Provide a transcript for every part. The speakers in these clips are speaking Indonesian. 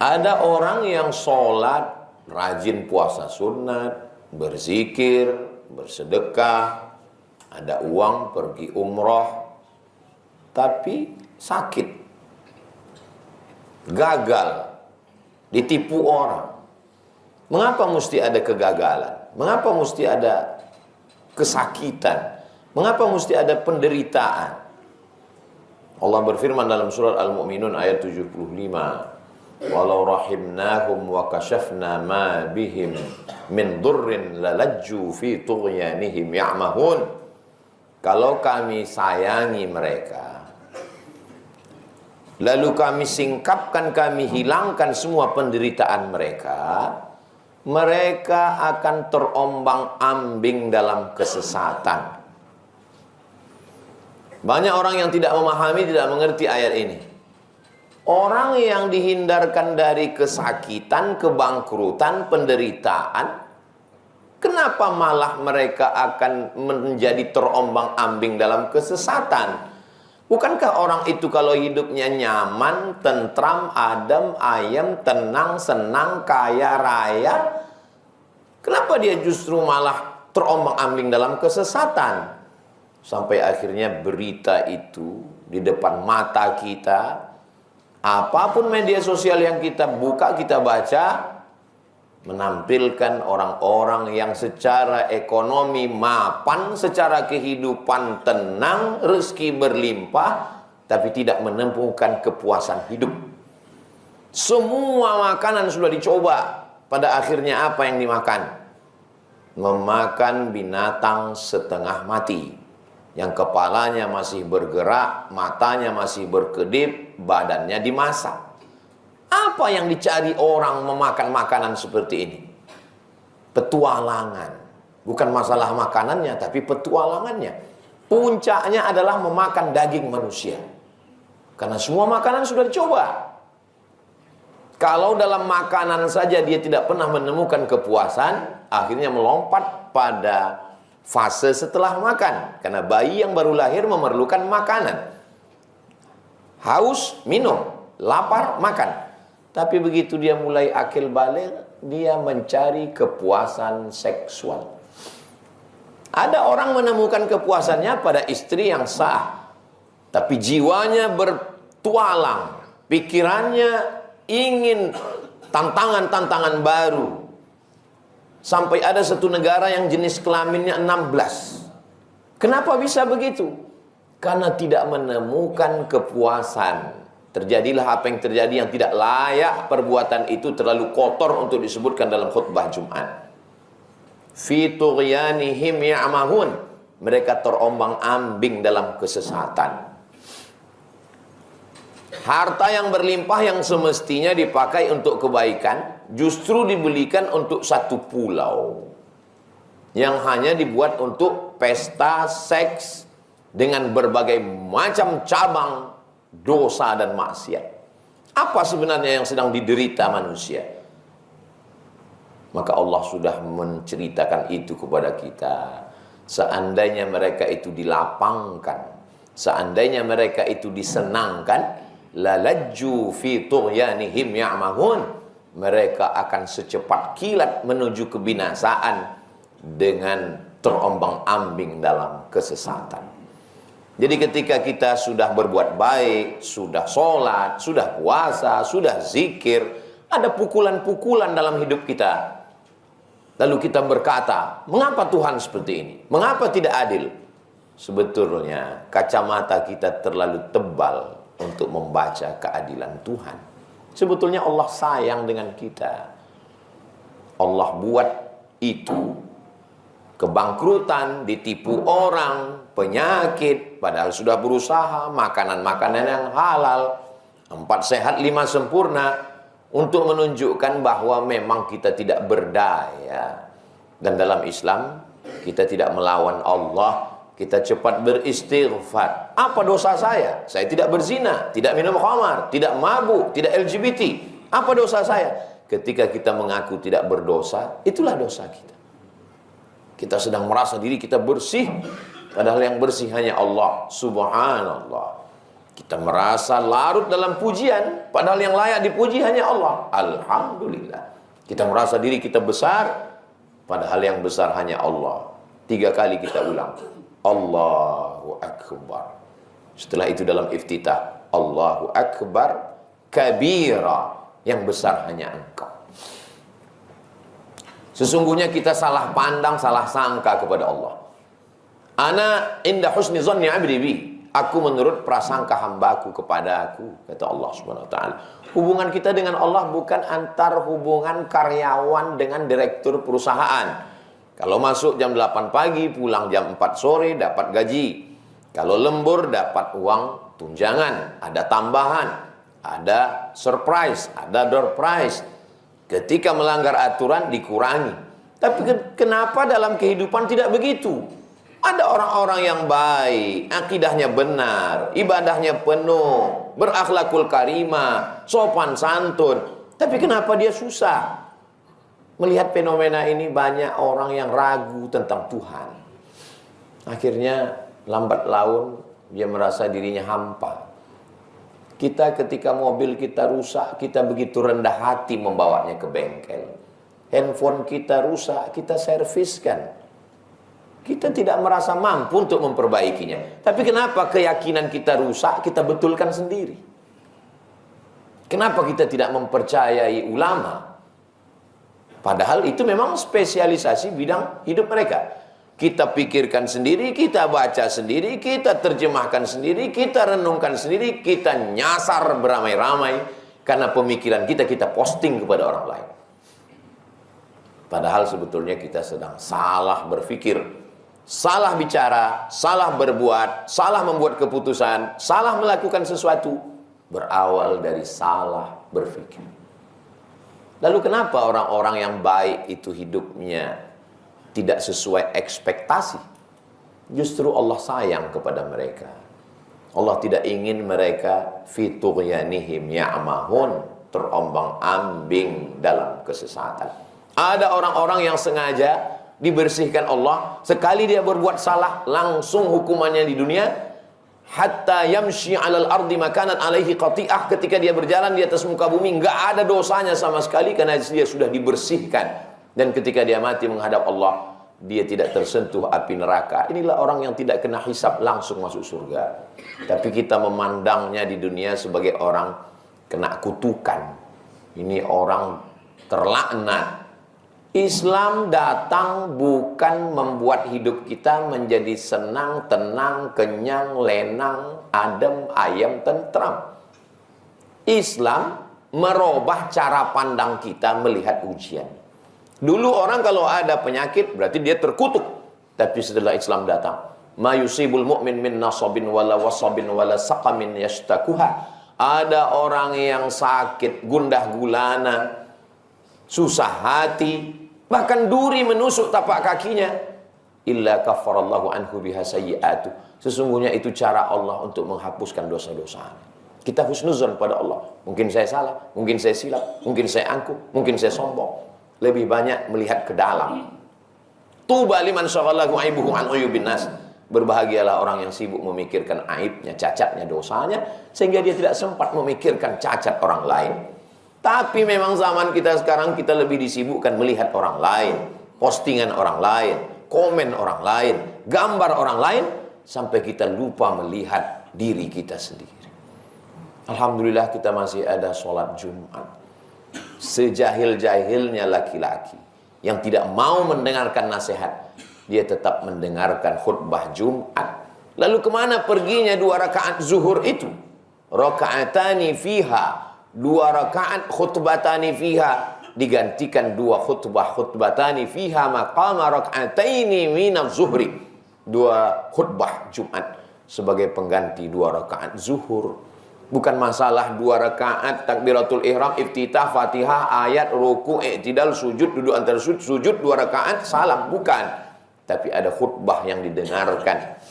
Ada orang yang sholat, rajin puasa sunat, berzikir, bersedekah, ada uang pergi umroh, tapi sakit, gagal, ditipu orang. Mengapa mesti ada kegagalan? Mengapa mesti ada kesakitan? Mengapa mesti ada penderitaan? Allah berfirman dalam surat Al-Mu'minun ayat 75, walau rahimnahum wa kashafna ma bihim min durrin lalajju fi tughyanihim ya'mahun. Kalau kami sayangi mereka, lalu kami singkapkan, kami hilangkan semua penderitaan mereka, mereka akan terombang-ambing dalam kesesatan. Banyak orang yang tidak memahami, tidak mengerti ayat ini. Orang yang dihindarkan dari kesakitan, kebangkrutan, penderitaan, kenapa malah mereka akan menjadi terombang-ambing dalam kesesatan? Bukankah orang itu kalau hidupnya nyaman, tentram, adem, ayem, tenang, senang, kaya, raya, kenapa dia justru malah terombang-ambing dalam kesesatan? Sampai akhirnya berita itu di depan mata kita, apapun media sosial yang kita buka, kita baca, menampilkan orang-orang yang secara ekonomi mapan, secara kehidupan tenang, rezeki berlimpah, tapi tidak menemukan kepuasan hidup. Semua makanan sudah dicoba, pada akhirnya apa yang dimakan? Memakan binatang setengah mati, yang kepalanya masih bergerak, matanya masih berkedip, badannya dimasak. Apa yang dicari orang memakan makanan seperti ini? Petualangan. Bukan masalah makanannya, tapi petualangannya. Puncaknya adalah memakan daging manusia. Karena semua makanan sudah dicoba. Kalau dalam makanan saja dia tidak pernah menemukan kepuasan, akhirnya melompat pada fase setelah makan. Karena bayi yang baru lahir memerlukan makanan. Haus, minum. Lapar, makan. Tapi begitu dia mulai akil balik, dia mencari kepuasan seksual. Ada orang menemukan kepuasannya pada istri yang sah, tapi jiwanya bertualang, pikirannya ingin tantangan-tantangan baru. Sampai ada satu negara yang jenis kelaminnya 16. Kenapa bisa begitu? Karena tidak menemukan kepuasan. Terjadilah apa yang terjadi yang tidak layak. Perbuatan itu terlalu kotor untuk disebutkan dalam khutbah Jumat. Fi tughyanihim ya'mahun. Mereka terombang-ambing dalam kesesatan. Harta yang berlimpah yang semestinya dipakai untuk kebaikan, justru dibelikan untuk satu pulau yang hanya dibuat untuk pesta seks dengan berbagai macam cabang dosa dan maksiat. Apa sebenarnya yang sedang diderita manusia? Maka Allah sudah menceritakan itu kepada kita. Seandainya mereka itu dilapangkan, seandainya mereka itu disenangkan, lalajju fi tughyanihim ya'mahun, mereka akan secepat kilat menuju kebinasaan dengan terombang-ambing dalam kesesatan. Jadi ketika kita sudah berbuat baik, sudah sholat, sudah puasa, sudah zikir, ada pukulan-pukulan dalam hidup kita. Lalu kita berkata, mengapa Tuhan seperti ini? Mengapa tidak adil? Sebetulnya kacamata kita terlalu tebal untuk membaca keadilan Tuhan. Sebetulnya Allah sayang dengan kita. Allah buat itu, kebangkrutan, ditipu orang, penyakit, padahal sudah berusaha, makanan-makanan yang halal, 4 sehat 5 sempurna, untuk menunjukkan bahwa memang kita tidak berdaya. Dan dalam Islam, kita tidak melawan Allah, kita cepat beristighfar. Apa dosa saya? Saya tidak berzina, tidak minum khamar, tidak mabuk, tidak LGBT. Apa dosa saya? Ketika kita mengaku tidak berdosa, itulah dosa kita. Kita sedang merasa diri kita bersih, padahal yang bersih hanya Allah. Subhanallah. Kita merasa larut dalam pujian, padahal yang layak dipuji hanya Allah. Alhamdulillah. Kita merasa diri kita besar, padahal yang besar hanya Allah. 3 kali kita ulang. Allahu Akbar. Setelah itu dalam iftitah, Allahu Akbar kabira. Yang besar hanya Engkau. Sesungguhnya kita salah pandang, salah sangka kepada Allah. Ana inda husni zanni abdi bi. Aku menurut prasangka hambaku kepada aku, kata Allah Subhanahu wa taala. Hubungan kita dengan Allah bukan antar hubungan karyawan dengan direktur perusahaan. Kalau masuk jam 8 pagi, pulang jam 4 sore dapat gaji. Kalau lembur dapat uang tunjangan, ada tambahan, ada surprise, ada door prize. Ketika melanggar aturan dikurangi. Tapi kenapa dalam kehidupan tidak begitu? Ada orang-orang yang baik, akidahnya benar, ibadahnya penuh, berakhlakul karimah, sopan santun. Tapi kenapa dia susah? Melihat fenomena ini banyak orang yang ragu tentang Tuhan. Akhirnya lambat laun dia merasa dirinya hampa. Kita ketika mobil kita rusak, kita begitu rendah hati membawanya ke bengkel. Handphone kita rusak, kita serviskan. Kita tidak merasa mampu untuk memperbaikinya. Tapi kenapa keyakinan kita rusak, kita betulkan sendiri? Kenapa kita tidak mempercayai ulama? Padahal itu memang spesialisasi bidang hidup mereka. Kita pikirkan sendiri, kita baca sendiri, kita terjemahkan sendiri, kita renungkan sendiri, kita nyasar beramai-ramai. Karena pemikiran kita posting kepada orang lain. Padahal sebetulnya kita sedang salah berpikir, salah bicara, salah berbuat, salah membuat keputusan, salah melakukan sesuatu, berawal dari salah berpikir. Lalu kenapa orang-orang yang baik itu hidupnya tidak sesuai ekspektasi? Justru Allah sayang kepada mereka. Allah tidak ingin mereka fi tughyanihim ya'mahun, terombang-ambing dalam kesesatan. Ada orang-orang yang sengaja dibersihkan Allah, sekali dia berbuat salah langsung hukumannya di dunia, hatta yamshi 'alal ardi makanan alaihi qati'ah. Ketika dia berjalan di atas muka bumi enggak ada dosanya sama sekali karena dia sudah dibersihkan, dan ketika dia mati menghadap Allah dia tidak tersentuh api neraka. Inilah orang yang tidak kena hisab langsung masuk surga. Tapi kita memandangnya di dunia sebagai orang kena kutukan. Ini orang terlaknat. Islam datang bukan membuat hidup kita menjadi senang, tenang, kenyang, lenang, adem, ayem, tentram. Islam merubah cara pandang kita melihat ujian. Dulu orang kalau ada penyakit berarti dia terkutuk. Tapi setelah Islam datang, ma yusibul mu'min min nasabin wala wasabin wala saqamin yashtakuha. Ada orang yang sakit, gundah gulana, susah hati, bahkan duri menusuk tapak kakinya. Illa kafarallahu anhu biha sayyi'atu. Sesungguhnya itu cara Allah untuk menghapuskan dosa-dosanya. Kita husnuzon pada Allah. Mungkin saya salah, mungkin saya silap, mungkin saya angkuh, mungkin saya sombong. Lebih banyak melihat ke dalam. Tuba liman syaghalahu aibuhu an uyubin nas. Berbahagialah orang yang sibuk memikirkan aibnya, cacatnya, dosanya, sehingga dia tidak sempat memikirkan cacat orang lain. Tapi memang zaman kita sekarang kita lebih disibukkan melihat orang lain, postingan orang lain, komen orang lain, gambar orang lain, sampai kita lupa melihat diri kita sendiri. Alhamdulillah kita masih ada sholat Jumat. Sejahil-jahilnya laki-laki yang tidak mau mendengarkan nasihat, dia tetap mendengarkan khutbah Jumat. Lalu kemana perginya 2 rakaat zuhur itu? Rakaatani fiha, 2 rakaat khutbatani fiha, digantikan 2 khutbatani fiha maqama rakaataini minaz zuhri. 2 khutbah Jumat sebagai pengganti 2 rakaat zuhur. Bukan masalah 2 rakaat takbiratul ihram, iftitah, fatihah, ayat, ruku, i'tidal, sujud, duduk antara sujud 2 rakaat, salam. Bukan. Tapi ada khutbah yang didengarkan.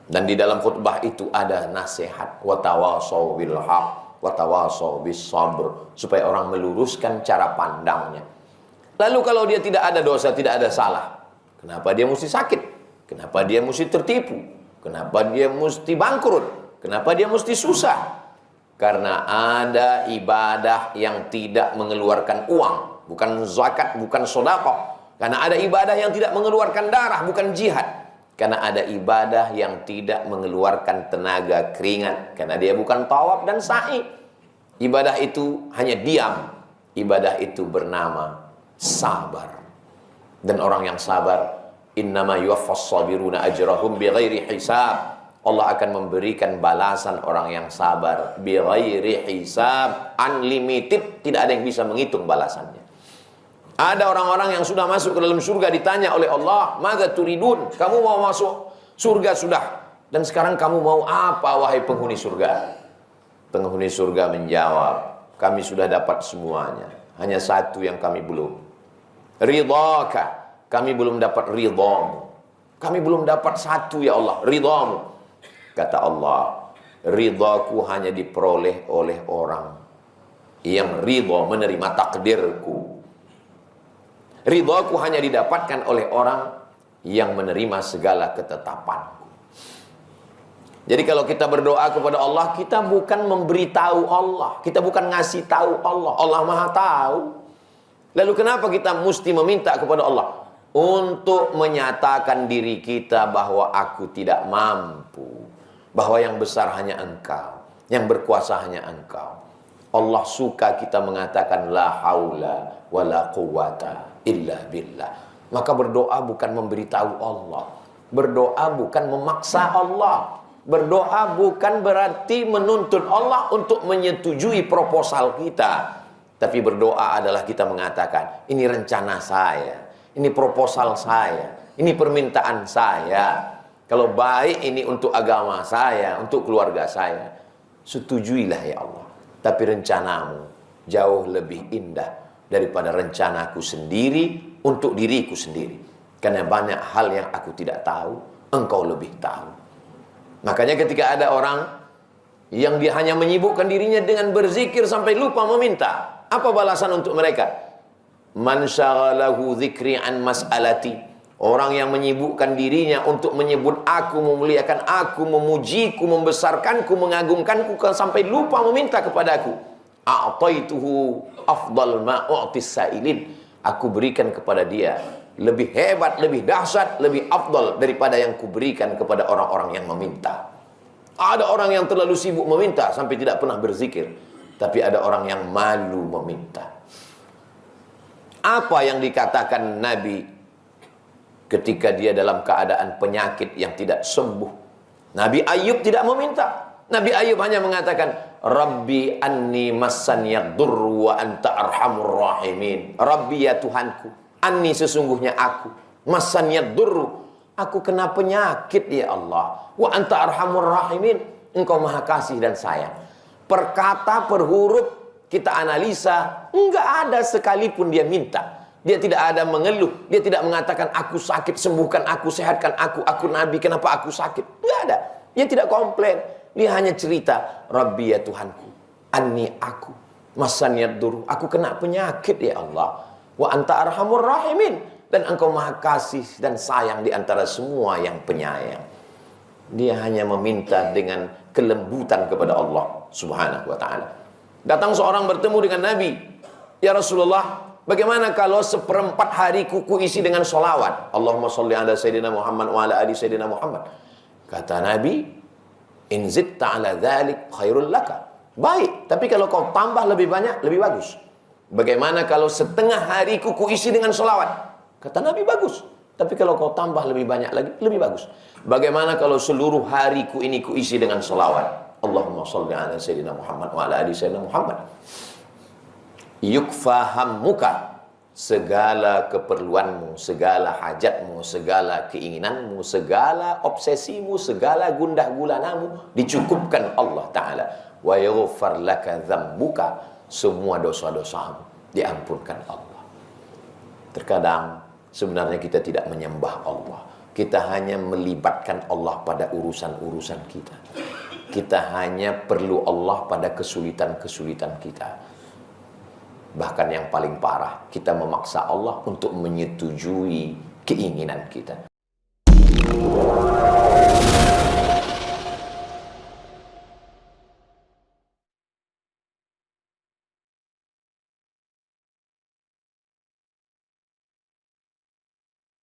Dan di dalam khutbah itu ada nasihat. Wa tawassaw bil haq, wa tawassaw bis sabr. Supaya orang meluruskan cara pandangnya. Lalu kalau dia tidak ada dosa, tidak ada salah, kenapa dia mesti sakit? Kenapa dia mesti tertipu? Kenapa dia mesti bangkrut? Kenapa dia mesti susah? Karena ada ibadah yang tidak mengeluarkan uang, bukan zakat, bukan sedekah. Karena ada ibadah yang tidak mengeluarkan darah, bukan jihad. Karena ada ibadah yang tidak mengeluarkan tenaga keringat, karena dia bukan tawaf dan sa'i. Ibadah itu hanya diam. Ibadah itu bernama sabar. Dan orang yang sabar, innama yuwaffas sabiruna ajrahum bighairi hisab. Allah akan memberikan balasan orang yang sabar bighairi hisab, unlimited, tidak ada yang bisa menghitung balasannya. Ada orang-orang yang sudah masuk ke dalam surga ditanya oleh Allah, "Madza turidun?" Kamu mau masuk surga sudah, dan sekarang kamu mau apa wahai penghuni surga? Penghuni surga menjawab, "Kami sudah dapat semuanya, hanya satu yang kami belum. Ridhaka, kami belum dapat ridhamu. Kami belum dapat satu ya Allah, ridhamu." Kata Allah, ridhaku hanya diperoleh oleh orang yang ridha menerima takdirku. Ridhaku hanya didapatkan oleh orang yang menerima segala ketetapanku. Jadi kalau kita berdoa kepada Allah, kita bukan memberitahu Allah, kita bukan ngasih tahu Allah. Allah Maha tahu. Lalu kenapa kita mesti meminta kepada Allah? Untuk menyatakan diri kita bahwa aku tidak mampu, bahwa yang besar hanya Engkau, yang berkuasa hanya Engkau. Allah suka kita mengatakan la haula wala quwata illa billah. Maka berdoa bukan memberitahu Allah, berdoa bukan memaksa Allah, berdoa bukan berarti menuntut Allah untuk menyetujui proposal kita. Tapi berdoa adalah kita mengatakan, ini rencana saya, ini proposal saya, ini permintaan saya. Kalau baik ini untuk agama saya, untuk keluarga saya, setujuilah ya Allah. Tapi rencanamu jauh lebih indah daripada rencanaku sendiri untuk diriku sendiri. Karena banyak hal yang aku tidak tahu, Engkau lebih tahu. Makanya ketika ada orang yang dia hanya menyibukkan dirinya dengan berzikir sampai lupa meminta, apa balasan untuk mereka? Man syaghalahu dzikri an mas'alati. Orang yang menyibukkan dirinya untuk menyebut aku, memuliakan aku, memujiku, membesarkanku, mengagungkanku sampai lupa meminta kepadaku. A'taituhu afdal ma u'tis sa'ilin. Aku berikan kepada dia lebih hebat, lebih dahsyat, lebih afdal daripada yang kuberikan kepada orang-orang yang meminta. Ada orang yang terlalu sibuk meminta sampai tidak pernah berzikir. Tapi ada orang yang malu meminta. Apa yang dikatakan Nabi ketika dia dalam keadaan penyakit yang tidak sembuh? Nabi Ayub tidak meminta. Nabi Ayub hanya mengatakan, Rabbi anni massaniyad durru wa anta arhamur rahimin. Rabbi ya Tuhanku, anni sesungguhnya aku, massaniyad durru, aku kena penyakit ya Allah, wa anta arhamur rahimin, Engkau maha kasih dan sayang. Per kata, per huruf kita analisa, enggak ada sekalipun dia minta. Dia tidak ada mengeluh. Dia tidak mengatakan, aku sakit, sembuhkan aku, sehatkan aku Nabi, kenapa aku sakit? Enggak ada. Dia tidak komplain. Dia hanya cerita, Rabbi ya Tuhanku, anni aku, masaniyad dur, aku kena penyakit ya Allah. Wa anta arhamur rahimin, dan Engkau maha kasih dan sayang di antara semua yang penyayang. Dia hanya meminta dengan kelembutan kepada Allah Subhanahu wa ta'ala. Datang seorang bertemu dengan Nabi. Ya Rasulullah, bagaimana kalau seperempat hari kuku isi dengan sholawat? Allahumma sholli ala Sayyidina Muhammad wa ala ali Sayyidina Muhammad. Kata Nabi, in zitta ala dhalik khairul laka. Baik, tapi kalau kau tambah lebih banyak, lebih bagus. Bagaimana kalau setengah hari kuku isi dengan sholawat? Kata Nabi, bagus. Tapi kalau kau tambah lebih banyak lagi, lebih bagus. Bagaimana kalau seluruh hariku ini kuisi dengan sholawat? Allahumma sholli ala Sayyidina Muhammad wa ala ali Sayyidina Muhammad. Yukfahammuka, segala keperluanmu, segala hajatmu, segala keinginanmu, segala obsesimu, segala gundah gulanamu dicukupkan Allah Ta'ala. Wa yaghfar laka dzambuka, semua dosa-dosamu diampunkan Allah. Terkadang sebenarnya kita tidak menyembah Allah. Kita hanya melibatkan Allah pada urusan-urusan kita. Kita hanya perlu Allah pada kesulitan-kesulitan kita. Bahkan yang paling parah, kita memaksa Allah untuk menyetujui keinginan kita.